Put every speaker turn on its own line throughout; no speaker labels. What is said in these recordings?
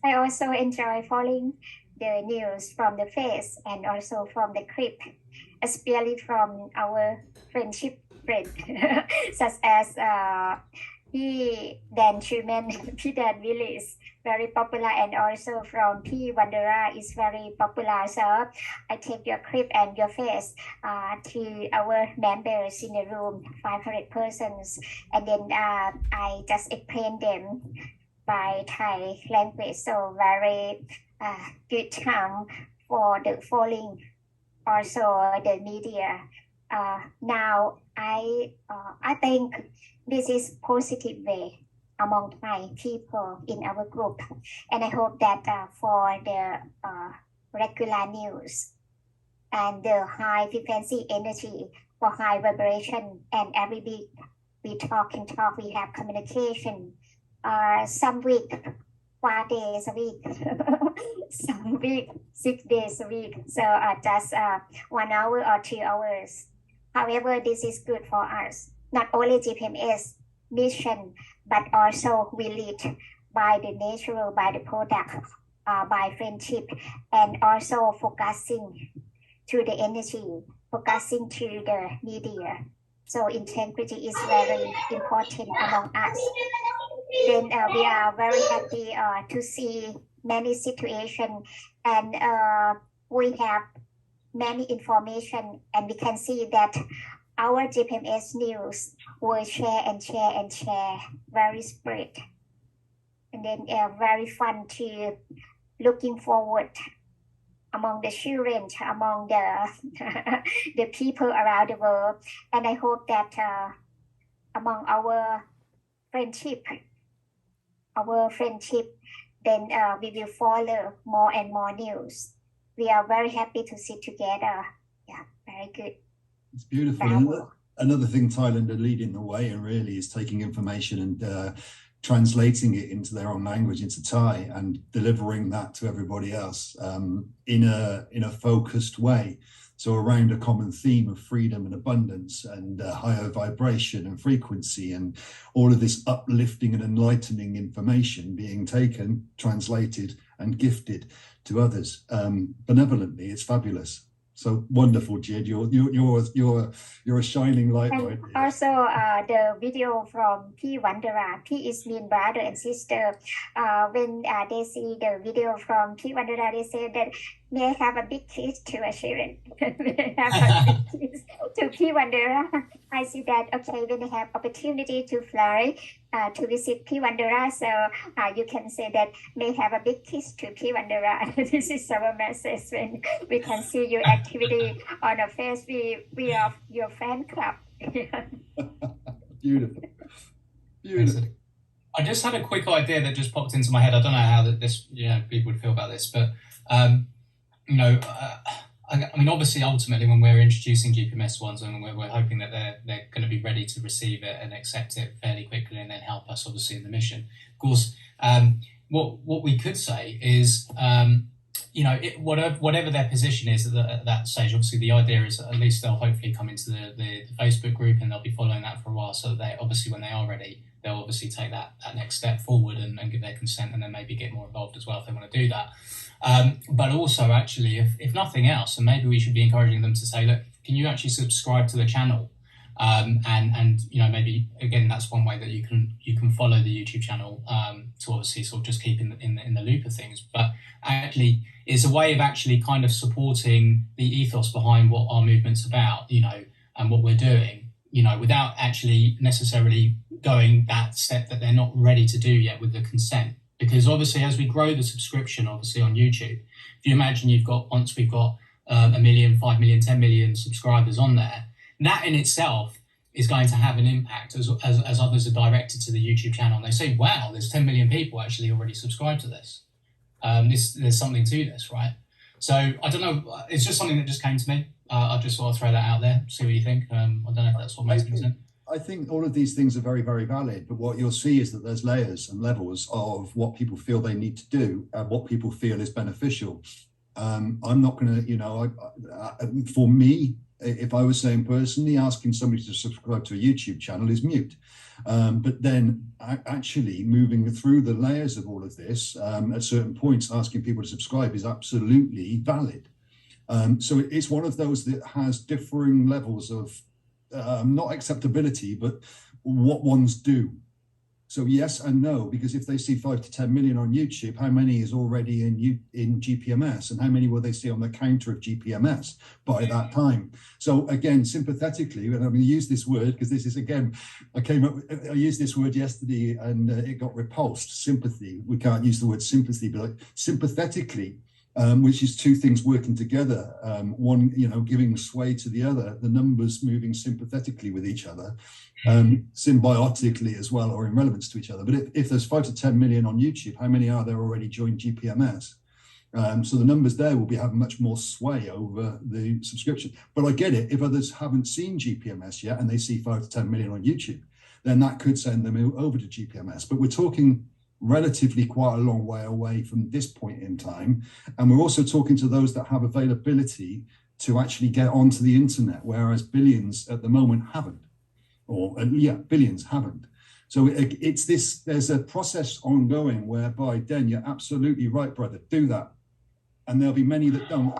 I also enjoy following the news from the face and also from the clip, especially from our friendship friend, such as P. Dan Truman, P. Dan Willis, very popular, and also from P. Wandera is very popular. So I take your clip and your face to our members in the room, 500 persons, and then I just explain them by Thai language. So very good time for the following also the media. Now I think this is positive way among Thai people in our group, and I hope that for the regular news and the high frequency energy for high vibration, and every week we talk and talk, we have communication. Some week 4 days a week, some week 6 days a week. So just 1 hour or 2 hours. However, this is good for us. Not only GPMS mission, but also we lead by the natural, by the product, by friendship, and also focusing to the energy, focusing to the media. So integrity is very important among us. Then we are very happy to see many situations, and we have many information, and we can see that our GPMS news will share and share and share, very spread, and then very fun to looking forward among the children, among the the people around the world, and I hope that among our friendship, then we will follow more and more news. We are very happy to sit together. Yeah, very good.
It's beautiful. Another thing Thailand are leading the way and really is taking information and translating it into their own language, into Thai, and delivering that to everybody else in a focused way. So around a common theme of freedom and abundance and higher vibration and frequency, and all of this uplifting and enlightening information being taken, translated and gifted to others benevolently. It's fabulous. So wonderful, Jid. You're a shining light.
And
right
also the video from P. Wandera. P is mean brother and sister. When they see the video from P. Wandera, they say that they have a big kiss to a children. They have a big kiss to P. Wandera. I see that, okay, when they have opportunity to fly to visit P. Wandera, so you can say that they have a big kiss to P. Wandera. This is our message. When we can see your activity on the face, we are your fan club.
Beautiful. Beautiful.
I just had a quick idea that just popped into my head. I don't know how this, people would feel about this, but I mean, obviously, ultimately, when we're introducing GPMS ones, and we're hoping that they're going to be ready to receive it and accept it fairly quickly, and then help us, obviously, in the mission. Of course, what we could say is, whatever their position is at that stage, obviously, the idea is that at least they'll hopefully come into the Facebook group, and they'll be following that for a while, so that they obviously, when they are ready, they'll obviously take that next step forward and give their consent, and then maybe get more involved as well if they want to do that. But also, actually, if nothing else, and maybe we should be encouraging them to say, look, can you actually subscribe to the channel? And maybe again, that's one way that you can follow the YouTube channel to obviously sort of just keep in the loop of things. But actually, it's a way of actually kind of supporting the ethos behind what our movement's about, and what we're doing, without actually necessarily going that step that they're not ready to do yet with the consent. Because obviously, as we grow the subscription, obviously on YouTube, if you imagine once we've got 1 million, 5 million, 10 million subscribers on there, that in itself is going to have an impact as others are directed to the YouTube channel. And they say, wow, there's 10 million people actually already subscribed to this. There's something to this, right? So I don't know. It's just something that just came to me. I just thought I'd throw that out there, see what you think. I don't know if that's what makes sense.
I think all of these things are very, very valid, but what you'll see is that there's layers and levels of what people feel they need to do and what people feel is beneficial. I'm not going to, for me, If I was saying personally, asking somebody to subscribe to a YouTube channel is mute. But then actually moving through the layers of all of this, at certain points, asking people to subscribe is absolutely valid. So it's one of those that has differing levels of not acceptability, but what ones do. So yes and no, because if they see 5 to 10 million on YouTube, how many is already in GPMS, and how many will they see on the counter of GPMS by that time? So again, sympathetically, and I'm going to use this word because this is, again, I used this word yesterday and it got repulsed. Sympathy. We can't use the word sympathy, but sympathetically, which is two things working together. One, giving sway to the other, the numbers moving sympathetically with each other, symbiotically as well, or in relevance to each other. But if there's 5 to 10 million on YouTube, how many are there already joined GPMS? So the numbers there will have much more sway over the subscription. But I get it. If others haven't seen GPMS yet and they see 5 to 10 million on YouTube, then that could send them over to GPMS. But we're talking relatively quite a long way away from this point in time. And we're also talking to those that have availability to actually get onto the internet, whereas billions at the moment haven't, billions haven't. So it's this, there's a process ongoing whereby, Den, you're absolutely right, brother, do that. And there'll be many that don't.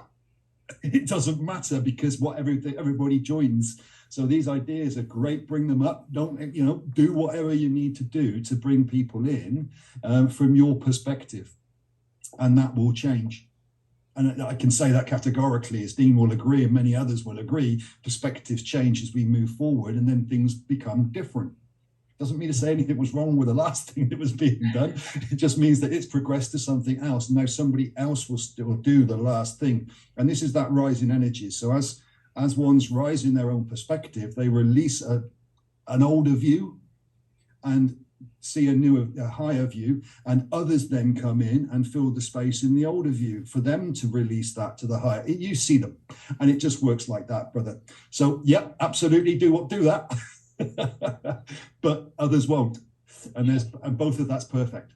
It doesn't matter, because everybody joins. So these ideas are great. Bring them up. Don't, do whatever you need to do to bring people in from your perspective, and that will change. And I can say that categorically, as Dean will agree, and many others will agree, perspectives change as we move forward, and then things become different. Doesn't mean to say anything was wrong with the last thing that was being done. It just means that it's progressed to something else. Now somebody else will still do the last thing. And this is that rise in energy. So as ones rise in their own perspective, they release an older view and see a higher view, and others then come in and fill the space in the older view for them to release that to the higher. You see them, and it just works like that, brother. So yeah, absolutely do that. But others won't, and both of that's perfect.